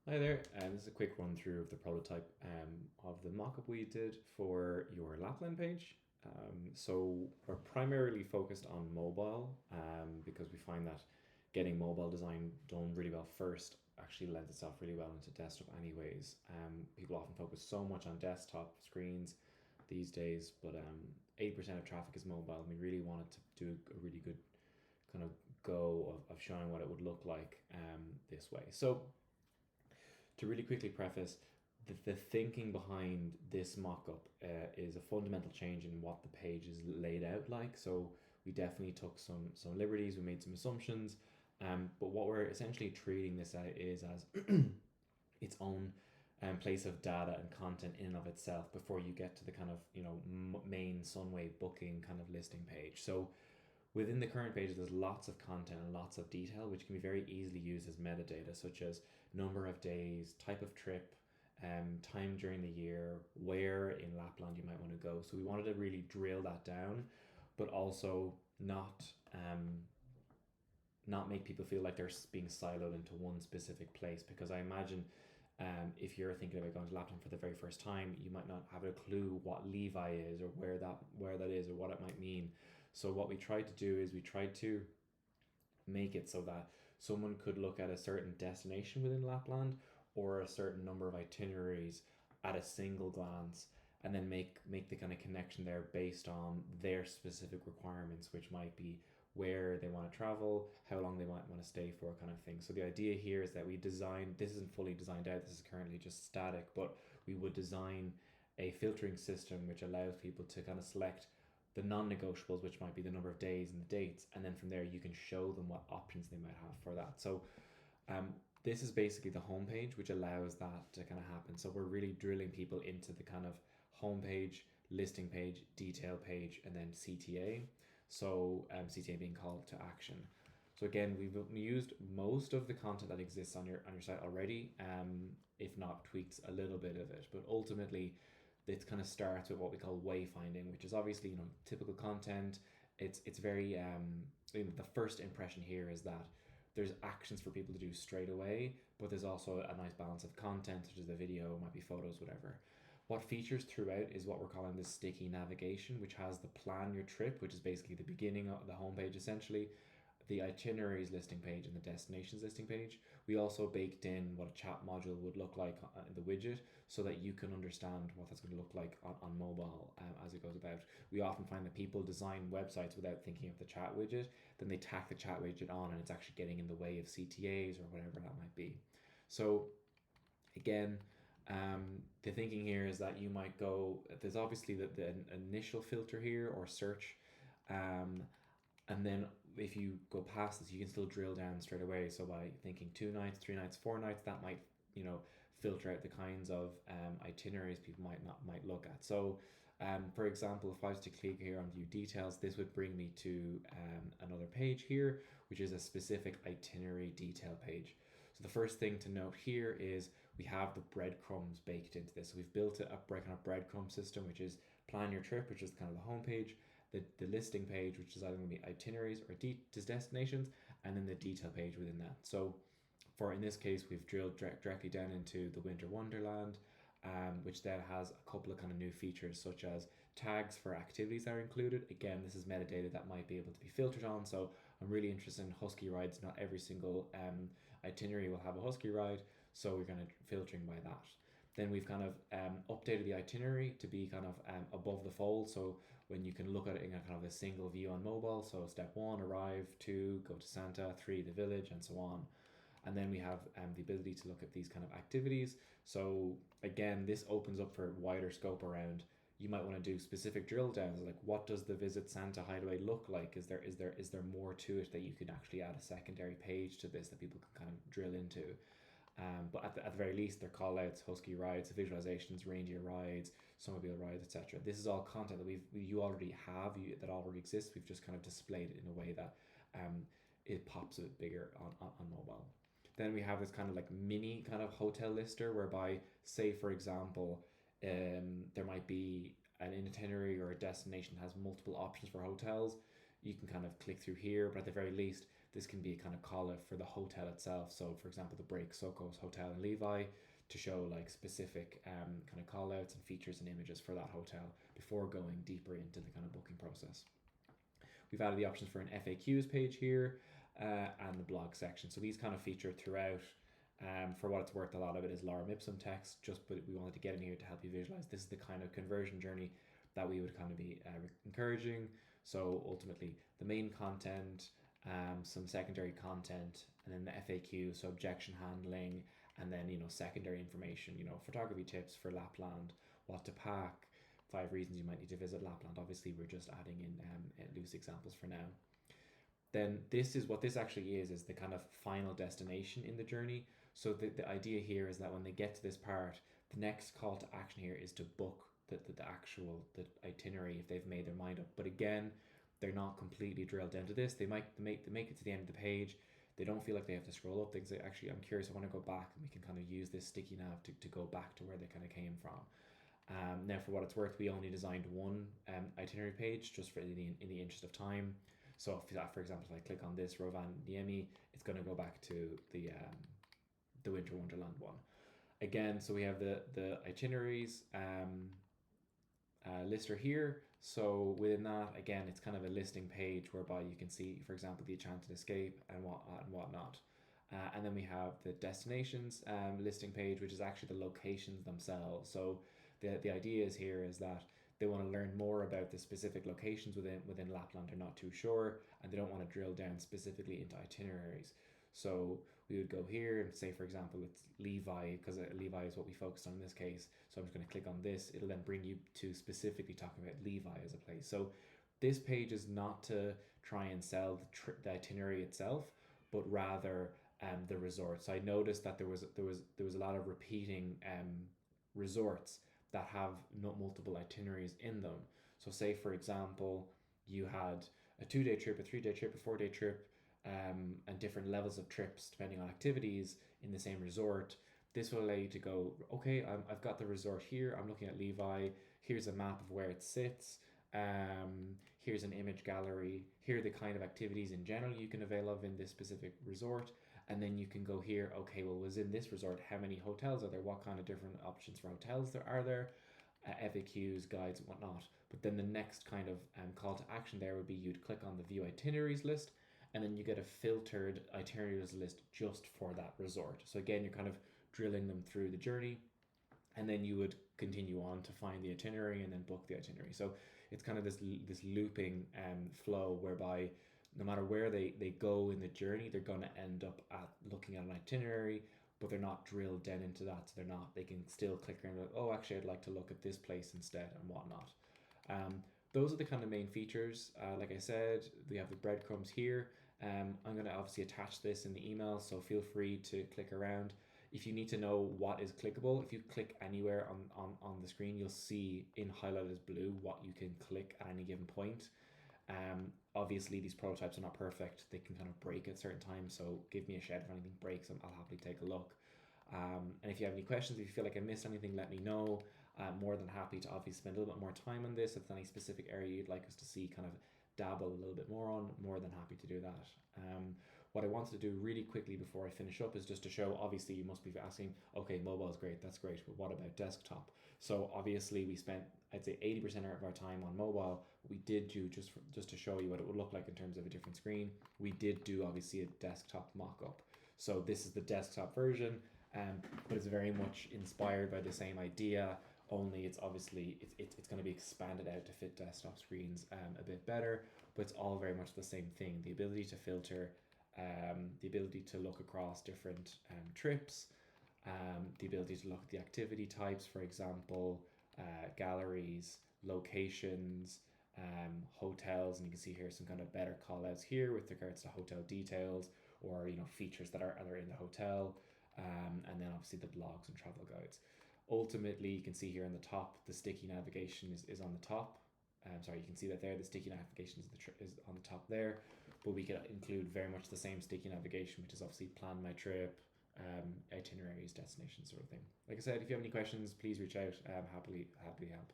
Hi there, this is a quick run through of the prototype of the mockup we did for your Lapland page. So we're primarily focused on mobile because we find that getting mobile design done really well first actually lends itself really well into desktop anyways. People often focus so much on desktop screens these days, but 80% of traffic is mobile, and we really wanted to do a really good kind of go of showing what it would look like this way. So to really quickly preface, the thinking behind this mock-up is a fundamental change in what the page is laid out like. So we definitely took some liberties, we made some assumptions, but what we're essentially treating this out is as its own place of data and content in and of itself before you get to the kind of main Sunway booking kind of listing page. So within the current page, there's lots of content and lots of detail, which can be very easily used as metadata, such as number of days, type of trip, time during the year, where in Lapland you might want to go. So we wanted to really drill that down, but also not make people feel like they're being siloed into one specific place. Because I imagine if you're thinking about going to Lapland for the very first time, you might not have a clue what Levi is or where that is or what it might mean. So what we tried to do is we tried to make it so that someone could look at a certain destination within Lapland or a certain number of itineraries at a single glance, and then make the kind of connection there based on their specific requirements, which might be where they want to travel, how long they might want to stay for, kind of thing. So the idea here is that this isn't fully designed out, this is currently just static, but we would design a filtering system which allows people to kind of select the non-negotiables, which might be the number of days and the dates, and then from there you can show them what options they might have for that. So this is basically the homepage, which allows that to kind of happen. So we're really drilling people into the kind of homepage, listing page, detail page, and then CTA. So CTA being call to action. So again, we've used most of the content that exists on your site already, if not tweaked a little bit of it. But ultimately, it kind of starts with what we call wayfinding, which is obviously typical content. It's very the first impression here is that there's actions for people to do straight away, but there's also a nice balance of content, such as the video, might be photos, whatever. What features throughout is what we're calling the sticky navigation, which has the plan your trip, which is basically the beginning of the homepage essentially, the itineraries listing page and the destinations listing page. We also baked in what a chat module would look like in the widget so that you can understand what that's going to look like on mobile as it goes about. We often find that people design websites without thinking of the chat widget, then they tack the chat widget on and it's actually getting in the way of CTAs or whatever that might be. So again, the thinking here is that you might go, there's obviously the initial filter here or search, and then if you go past this, you can still drill down straight away. So by thinking 2 nights, 3 nights, 4 nights, that might filter out the kinds of itineraries people might look at. So for example, if I was to click here on view details, this would bring me to another page here, which is a specific itinerary detail page. So the first thing to note here is we have the breadcrumbs baked into this. So we've built a kind of breadcrumb system, which is plan your trip, which is kind of the homepage, the listing page, which is either going to be itineraries or destinations, and then the detail page within that. So in this case, we've drilled directly down into the Winter Wonderland, which then has a couple of kind of new features, such as tags for activities that are included. Again, this is metadata that might be able to be filtered on. So I'm really interested in husky rides. Not every single itinerary will have a husky ride, so we're going to filtering by that. Then we've kind of updated the itinerary to be kind of above the fold, so when you can look at it in a kind of a single view on mobile. So step 1, arrive; 2, go to Santa; 3, the village, and so on. And then we have the ability to look at these kind of activities. So again, this opens up for wider scope around. You might want to do specific drill downs, like what does the Visit Santa Hideaway look like? Is there more to it that you can actually add a secondary page to this that people can kind of drill into? But at the very least, they're call outs, husky rides, visualizations, reindeer rides, snowmobile rides, etc. This is all content that you already have, that already exists. We've just kind of displayed it in a way that it pops a bit bigger on mobile. Then we have this kind of like mini kind of hotel lister, whereby, say for example, there might be an itinerary or a destination that has multiple options for hotels. You can kind of click through here, but at the very least, This can be a kind of call out for the hotel itself. So for example, the Break Sokos Hotel in Levi, to show like specific kind of call outs and features and images for that hotel before going deeper into the kind of booking process. We've added the options for an FAQs page here and the blog section. So these kind of feature throughout. For what it's worth, a lot of it is lorem ipsum text, but we wanted to get in here to help you visualize this is the kind of conversion journey that we would kind of be encouraging. So ultimately the main content, some secondary content, and then the FAQ, so objection handling, and then, you know, secondary information, you know, photography tips for Lapland, what to pack, 5 reasons you might need to visit Lapland. Obviously we're just adding in loose examples for now. Then this is what this actually is the kind of final destination in the journey. So the idea here is that when they get to this part, the next call to action here is to book the itinerary if they've made their mind up. But again, they're not completely drilled into this. They make it to the end of the page. They don't feel like they have to scroll up. They say, actually, I'm curious, I want to go back, and we can kind of use this sticky nav to go back to where they kind of came from. Now, for what it's worth, we only designed one itinerary page just for in the interest of time. So, for example, if I click on this Rovaniemi, it's going to go back to the Winter Wonderland one. Again, so we have the itineraries lister here. So within that, again, it's kind of a listing page whereby you can see, for example, the Enchanted Escape and whatnot. And then we have the destinations listing page, which is actually the locations themselves. So the idea is here is that they want to learn more about the specific locations within Lapland. They're not too sure, and they don't want to drill down specifically into itineraries. So we would go here and say, for example, it's Levi, because Levi is what we focused on in this case. So I'm just going to click on this. It'll then bring you to specifically talking about Levi as a place. So this page is not to try and sell the itinerary itself, but rather the resort. So I noticed that there was a lot of repeating resorts that have multiple itineraries in them. So say, for example, you had a 2-day trip, a 3-day trip, a 4-day trip, and different levels of trips depending on activities in the same resort. This will allow you to go, okay, I've got the resort here, I'm looking at Levi, here's a map of where it sits, here's an image gallery, here are the kind of activities in general you can avail of in this specific resort, and then you can go here, okay, well, was in this resort, how many hotels are there, what kind of different options for hotels are there, FAQs, guides, and whatnot. But then the next kind of call to action there would be you'd click on the view itineraries list, and then you get a filtered itineraries list just for that resort. So again, you're kind of drilling them through the journey, and then you would continue on to find the itinerary and then book the itinerary. So it's kind of this looping flow whereby no matter where they go in the journey, they're going to end up at looking at an itinerary, but they're not drilled down into that. So they can still click around, like, oh, actually, I'd like to look at this place instead and whatnot. Those are the kind of main features. Like I said, we have the breadcrumbs here. I'm going to obviously attach this in the email, so feel free to click around. If you need to know what is clickable, if you click anywhere on the screen, you'll see in highlighted as blue what you can click at any given point. Obviously, these prototypes are not perfect. They can kind of break at certain times, so give me a shout if anything breaks, and I'll happily take a look. And if you have any questions, if you feel like I missed anything, let me know. I'm more than happy to obviously spend a little bit more time on this. If there's any specific area you'd like us to see kind of dabble a little bit more on, more than happy to do that. What I wanted to do really quickly before I finish up is just to show, obviously you must be asking, okay, mobile is great, that's great, but what about desktop? So obviously we spent, I'd say 80% of our time on mobile. We did do, just to show you what it would look like in terms of a different screen, we did do obviously a desktop mock-up. So this is the desktop version, but it's very much inspired by the same idea, only it's obviously, it's going to be expanded out to fit desktop screens a bit better, but it's all very much the same thing. The ability to filter, the ability to look across different trips, the ability to look at the activity types, for example, galleries, locations, hotels, and you can see here some kind of better call outs here with regards to hotel details or, you know, features that are in the hotel, and then obviously the blogs and travel guides. Ultimately, you can see here on the top, the sticky navigation is on the top. Sorry, you can see that there, the sticky navigation is on the top there, but we could include very much the same sticky navigation, which is obviously plan my trip, itineraries, destinations, sort of thing. Like I said, if you have any questions, please reach out. Happily help.